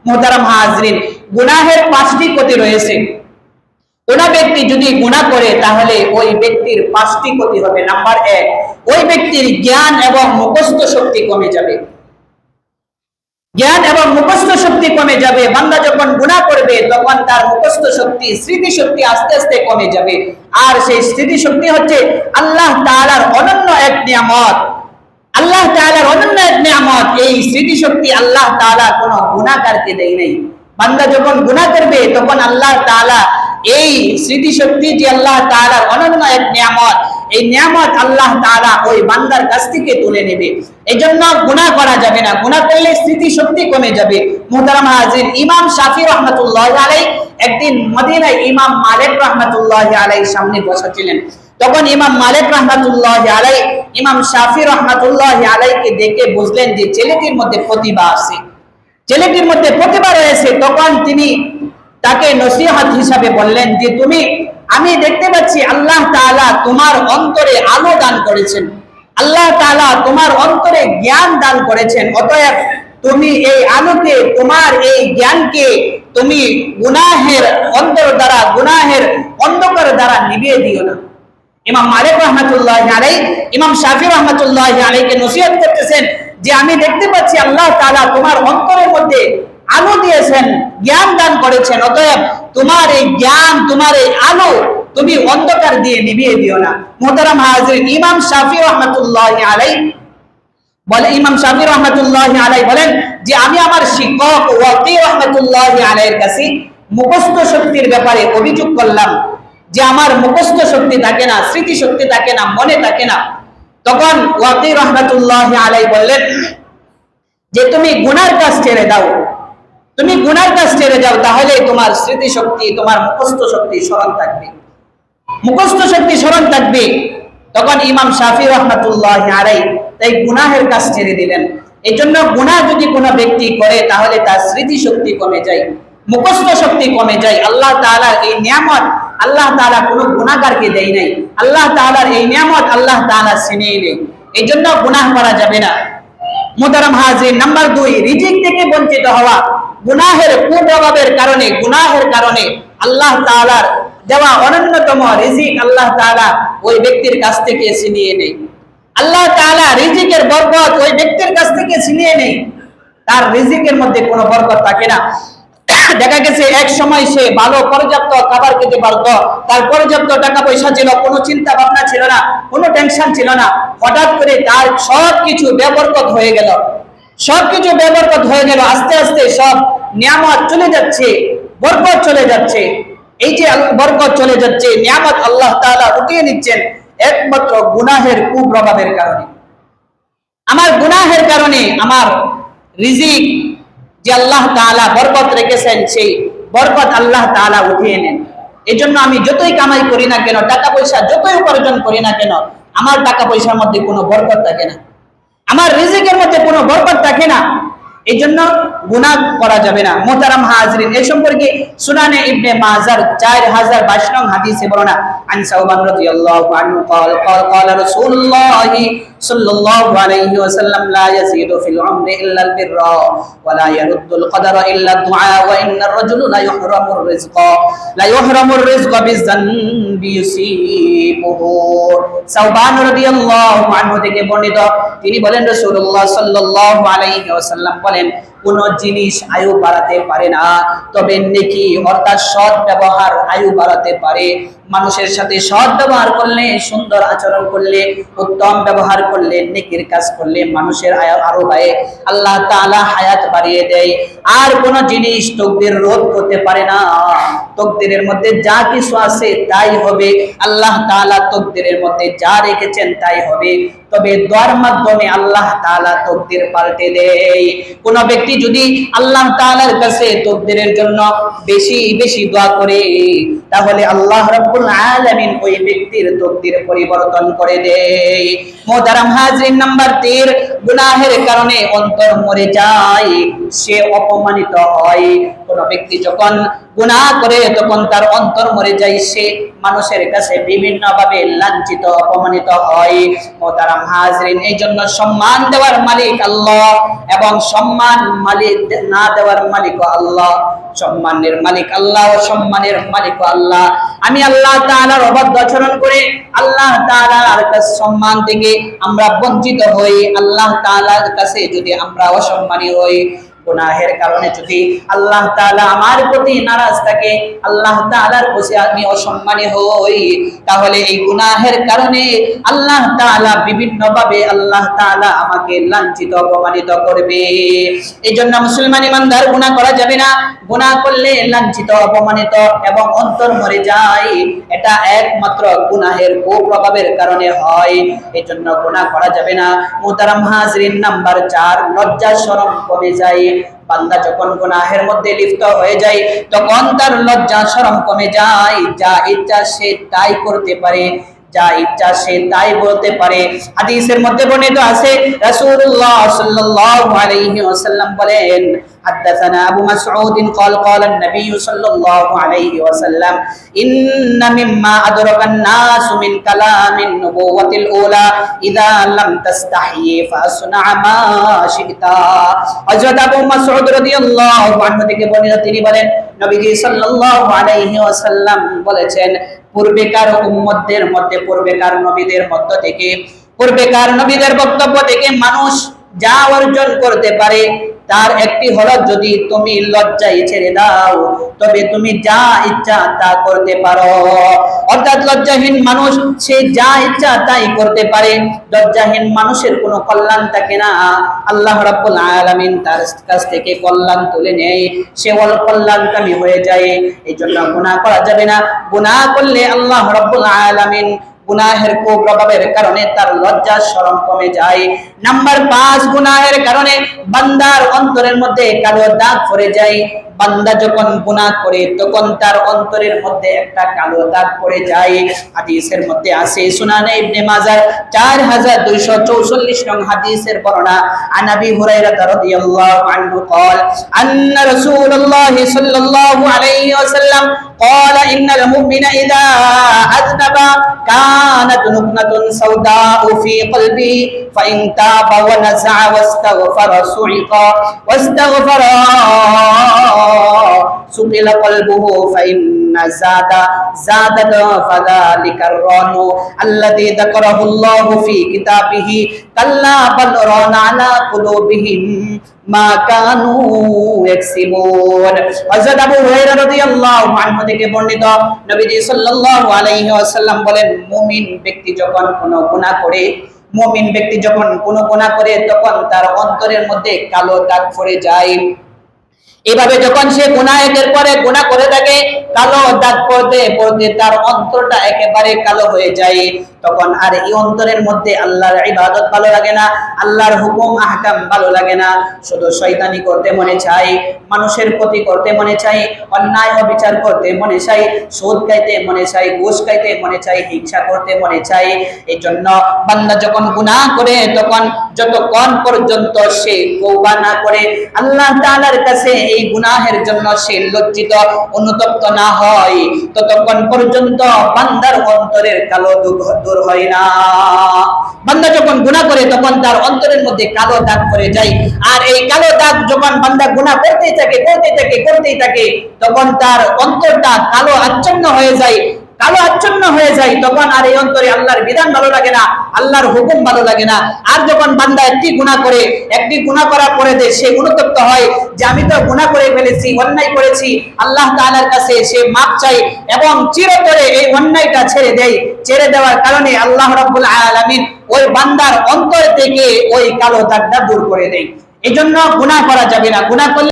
মুহতারাম হাজরিন, গুনাহের 5টি ক্ষতি রয়েছে। কোন ব্যক্তি যদি গুনাহ করে তাহলে ওই ব্যক্তির 5টি ক্ষতি হবে। নাম্বার 1, ওই ব্যক্তির জ্ঞান এবং মুখস্থ শক্তি কমে যাবে। জ্ঞান এবং মুখস্থ শক্তি কমে যাবে। বান্দা যখন গুনাহ করবে তখন তার মুখস্থ শক্তি, স্মৃতি শক্তি আস্তে আস্তে কমে যাবে। আর সেই স্মৃতি শক্তি হচ্ছে আল্লাহ তাআলার অনন্য এক নিয়ামত। আল্লাহ তাআলার অনন্য এক নিয়ামত। এই স্মৃতি শক্তি আল্লাহ তাআলা কোনো গুনাহগারকে দেয় নাই। বান্দা যখন গুনাহ করবে তখন আল্লাহ তাআলা এই স্মৃতি শক্তি, যে আল্লাহ তাআলার অনন্য এক নিয়ামত, এই নিয়ামত আল্লাহ তাআলা ওই বান্দার কাছ থেকে তুলে নেবে। এজন্য গুনাহ করা যাবে না। গুনাহ করলে স্মৃতি শক্তি কমে যাবে। মুহতারাম হাজির, ইমাম শাফি রাহমাতুল্লাহি আলাইহি একদিন মদিনায় ইমাম মালিক রাহমাতুল্লাহি আলাইহির সামনে বসা ছিলেন। তখন ইমাম মালিক রাহমাতুল্লাহি আলাইহি ইমাম শাফি রাহমাতুল্লাহি আলাইহিকে দেখে বুঝলেন যে ছেলেটির মধ্যে প্রতিভা আছে, ছেলেটির মধ্যে প্রতিভা রয়েছে। তখন তিনি তাকে নসিহত হিসাবে বললেন যে আমি দেখতে পাচ্ছি আল্লাহ তাআলা তোমার অন্তরে আলো দান করেছেন, আল্লাহ তাআলা তোমার অন্তরে জ্ঞান দান করেছেন। অতএব তুমি এই আলোকে, তোমার এই জ্ঞানকে তুমি গুনাহের অন্তর দ্বারা, গুনাহের অন্ধকার দ্বারা নিভিয়ে দিও না। ইমাম মালিক রাহমাতুল্লাহি আলাইহি ইমাম শাফি রাহমাতুল্লাহি আলাইহিকে নসিহত করতেছেন যে আমি দেখতে পাচ্ছি আল্লাহ তাআলা তোমার অন্তরের মধ্যে আলো দিয়েছেন, জ্ঞান দান করেছেন। অতএব তোমার এই জ্ঞান, তোমার এই আলো তুমি অন্ধকার দিয়ে নিভিয়ে দিও না। মুহতারাম হাজিরিন, ইমাম শাফি রাহমাতুল্লাহি আলাইহি বলেন যে আমি আমার শিক্ষক ওয়াকি রাহমাতুল্লাহি আলাইহির কাছে মুখস্থ শক্তির ব্যাপারে অভিযোগ করলাম যে আমার মুখস্থ শক্তি থাকে না, স্মৃতি শক্তি থাকে না, মনে থাকে না। তখন ওয়াকি রাহমাতুল্লাহি আলাইহি বললেন যে তুমি গুনাহর কাজ ছেড়ে দাও, তুমি গুনাহর কাজ ছেড়ে যাও, তাহলে তোমার স্মৃতি শক্তি, তোমার মুখস্থ শক্তি স্মরণ থাকবে, মুখস্থ শক্তি স্মরণ থাকবে। তখন ইমাম শাফি রাহমাতুল্লাহি আলাইহি তাই গুনাহের কাজ ছেড়ে দিলেন। এই জন্য গুনাহ যদি কোনো ব্যক্তি করে তাহলে তার স্মৃতি শক্তি কমে যায়, মুখস্থ শক্তি কমে যায়। আল্লাহ তাআলার এই নিয়ামত আল্লাহ তাআলা কোনো গুনাহগারকে দেয় নাই। আল্লাহ তাআলার এই নিয়ামত আল্লাহ তাআলা ছিনিয়ে নেয়। এই জন্য গুনাহ করা যাবে না। মুহতারাম হাজির, নাম্বার 2, রিজিক থেকে বঞ্চিত হওয়া। গুনাহের কুপ্রভাবের কারণে, গুনাহের কারণে আল্লাহ তাআলার দেওয়া অনন্যতম রিজিক আল্লাহ তাআলা ওই ব্যক্তির কাছ থেকে ছিনিয়ে নেয়। আল্লাহ তাআলা রিজিকের বরকত ওই ব্যক্তির কাছ থেকে ছিনিয়ে নেয়। তার রিজিকের মধ্যে কোনো বরকত থাকে না। দেখা গেছে এক সময় সে ভালো পর্যাপ্ত খাবার খেতে পারত, তার পর্যাপ্ত টাকা পয়সা ছিল, কোনো চিন্তা ভাবনা ছিল না, কোনো টেনশন ছিল না। হঠাৎ করে তার সবকিছু বেবরকত হয়ে গেল, সবকিছু বেবরকত হয়ে গেল। আস্তে আস্তে সব নিয়ামত চলে যাচ্ছে, বরকত চলে যাচ্ছে। এই যে বরকত চলে যাচ্ছে, নিয়ামত আল্লাহ তাআলা উঠিয়ে নিচ্ছেন একমাত্র গুনাহের কুপ্রভাবের কারণে। আমার গুনাহের কারণে আমার রিজিক যে আল্লাহ তাআলা বরকত রেখেছেন, সেই বরকত আল্লাহ তাআলা উঠিয়ে নেন। এই জন্য আমি যতই কামাই করি না কেন, টাকা পয়সা যতই উপার্জন করি না কেন, আমার টাকা পয়সার মধ্যে কোনো বরকত থাকে না, আমার রিজিকের মধ্যে কোনো বরকত থাকে না। এই জন্য গুনাহ করা যাবে না। মুহতারাম হাজিরিন, এই সম্পর্কে সুনানে ইবনে মাজার 4022 নং হাদিসে বর্ণনা, আন সাওবান রাদিয়াল্লাহু আনহু قال رسول الله صلى الله عليه وسلم لا يزيد في العمر الا البر ولا يرد القدر الا الدعاء وان الرجل لا يحرم الرزق بالذنب يصيبه। সাওবান রাদিয়াল্লাহু আনহু থেকে বর্ণিত, তিনি বলেন রাসূলুল্লাহ সাল্লাল্লাহু আলাইহি ওয়াসাল্লাম বলেন, কোন জিনিস আয়ু বাড়াতে পারে না, তবে নেকি অর্থাৎ সৎ ব্যবহার আয়ু বাড়াতে পারে। মানুষের সাথে সৎ ব্যবহার করলে, সুন্দর আচরণ করলে, উত্তম ব্যবহার করলে, নেকির কাজ করলে মানুষের আয়ু আরো বাড়ে, আল্লাহ তাআলা হায়াত বাড়িয়ে দেয়। আর কোন জিনিস তকদির রোধ করতে পারে না। তকদিরের মধ্যে যা কিছু আছে তাই হবে, আল্লাহ তাআলা তকদিরের মধ্যে যা রেখেছেন তাই হবে। তবে দোয়ার মাধ্যমে আল্লাহ তাআলা তকদির পাল্টে দেয়। কোন ব্যক্তি যদি আল্লাহ তাআলার কাছে তকদিরের জন্য বেশি বেশি দোয়া করে, তাহলে আল্লাহ রাব্বুল আলামিন ওই ব্যক্তির তকদির পরিবর্তন করে দেয়। মুহতারাম হাজিরিন, নাম্বার 3, গুনাহের কারণে অন্তর মরে যায়, সে অপমানিত হয়। কোন ব্যক্তি যখন গুনাহ করে তখন তার অন্তর মরে যায়, সে মানুষের কাছে বিভিন্ন ভাবে লাঞ্ছিত অপমানিত হয়। মোহতারাম হাজরিন, এই জন্য সম্মান দেওয়ার মালিক আল্লাহ এবং সম্মান মালিক না দেওয়ার মালিক আল্লাহ। সম্মানের মালিক আল্লাহ ও সম্মানের মালিক আল্লাহ। আমি আল্লাহ তাআলার অবাধ্য আচরণ করে আল্লাহ তাআলার কাছে সম্মান থেকে আমরা বঞ্চিত হই, আল্লাহ তাআলার কাছে যদি আমরা অসম্মানী হই, গুনাহের কারণে যদি আল্লাহ তাআলা আমার প্রতি নারাজ থাকে, আল্লাহ তাআলার কাছে আমি অসম্মানী হই, তাহলে এই গুনাহের কারণে আল্লাহ তাআলা বিভিন্ন ভাবে আল্লাহ তাআলা আমাকে লাঞ্ছিত অপমানিত করবে। এই জন্য মুসলমান ইমানদার গুনাহ করা যাবে না। গুনাহ করলে লাঞ্ছিত অপমানিত এবং অন্তর মরে যায়, এটা একমাত্র গুনাহের কুপ্রভাবের কারণে হয়। এই জন্য গুনাহ করা যাবে না। মুহতারাম হাজরিন, নাম্বার 4, লজ্জা শরম কমে যায়। বান্দা যখন গুনাহের মধ্যে লিপ্ত হয়ে যায় তখন তার লজ্জা শরম কমে যায়, যা ইচ্ছা সে তাই করতে পারে, যা ইচ্ছা সে তাই বলতে পারে। হাদিসের মধ্যে বর্ণিত আছে, রাসূলুল্লাহ সাল্লাল্লাহু আলাইহি ওয়াসাল্লাম বলেন, حدثنا أبو مسعود قال قال النبي صلى الله عليه وسلم إن مما أدرك الناس من كلام النبوة الأولى إذا لم تستحي فاصنع ما شئت। হযরত আবু মাসউদ রাদিয়াল্লাহু আনহু থেকে বর্ণিত, তিনি বলেন, নবীজি সাল্লাল্লাহু আলাইহি ওয়াসাল্লাম বলেছেন, পূর্বেকার উম্মতদের মধ্যে, পূর্বেকার নবীদের মধ্য থেকে, পূর্বেকার নবীদের বক্তব্য থেকে মানুষ যা অর্জন করতে পারে তার একটি হলো, যদি তুমি লজ্জায় ছেড়ে দাও তবে তুমি যা ইচ্ছা তা করতে পারো। অর্থাৎ লজ্জাহীন মানুষ সে যা ইচ্ছা তাই করতে পারে। লজ্জাহীন মানুষের কোনো কল্যাণ থাকে না, আল্লাহ রাব্বুল আলামিন তার কাছ থেকে কল্যাণ তুলে নেয়, সে অকল্যাণকামী হয়ে যায়। এই জন্য গুনাহ করা যাবে না। গুনাহ করলে আল্লাহ রাব্বুল আলামিন গুনাহের কুপ্রভাবের কারণে তার লজ্জা শরম কমে যায়। নাম্বার 5, গুনাহের কারণে বান্দার অন্তরের মধ্যে কালো দাগ পড়ে যায়। বান্দা যখন গুনাহ করে তখন তার অন্তরের মধ্যে একটা কালো দাগ পড়ে যায়। হাদিসের মধ্যে আছে, সুনানে ইবনে মাজাহ 4244 নং হাদিসের বর্ণনা, আন আবি হুরায়রা রাদিয়াল্লাহু আনহু قال ان رسول الله صلى الله عليه وسلم قال ان المؤمن اذا اذنب كانت نقطة سوداء في قلبه فإن تاب ونزع واستغفر صعق واستغفر سقل قلبه فإن زادت فذلك الران الذي ذكره الله في كتابه كلا بل ران على قلوبهم মা কানু ইয়াকসিবুন। হযরত আবু হুরায়রা রাদিয়াল্লাহু আনহু থেকে বর্ণিত, নবীজি সাল্লাল্লাহু আলাইহি ওয়াসাল্লাম বলেন, মুমিন ব্যক্তি যখন কোনো গুনাহ করে, মুমিন ব্যক্তি যখন কোনো গুনাহ করে তখন তার অন্তরের মধ্যে কালো দাগ পড়ে যায়। এভাবে যখন সে গুনাহের পরে গুনাহ করে থাকে, কালো দাগ পড়তে পড়তে তার অন্তরটা একেবারে কালো হয়ে যায়, তখন আর এই অন্তরের মধ্যে আল্লাহর ইবাদত ভালো লাগে না, আল্লাহর হুকুম আহকাম ভালো লাগে না, শুধু শয়তানি করতে মনে চায়, মানুষের ক্ষতি করতে মনে চায়, অন্যায় অবিচার করতে মনে চায়, সুদ খাইতে মনে চায়, ঘুষ খাইতে মনে চায়, হিংসা করতে মনে চায়। এই জন্য বান্দা যখন গুনাহ করে তখন যতক্ষণ পর্যন্ত সে তওবা না করে আল্লাহ তাআলার কাছে এই গুনাহের জন্য সে লজ্জিত অনুতপ্ত না হয়, ততক্ষণ পর্যন্ত বান্দার অন্তরের কালো দূর হয় না। বান্দা যখন গুনাহ করে তখন তার অন্তরের মধ্যে কালো দাগ পড়ে যায়, আর এই কালো দাগ যখন বান্দা গুনাহ করতেই থাকে তখন তার অন্তরটা কালো আচ্ছন্ন হয়ে যায়, তখন আর এই অন্তরে আল্লাহর বিধান ভালো লাগে না, আল্লাহর হুকুম ভালো লাগে না। আর যখন বান্দা একটি গুনাহ করার পরে সে অনুতপ্ত হয় যে আমি তো গুনাহ করে ফেলেছি, অন্যায় করেছি, আল্লাহ তাআলার কাছে সে মাপ চাই এবং চিরতরে এই অন্যায়টা ছেড়ে দেওয়ার কারণে আল্লাহ রাব্বুল আলামিন ওই বান্দার অন্তর থেকে ওই কালো দাগটা দূর করে দেয়। এই জন্য গুনাহ করা যাবে না। গুনাহ করলে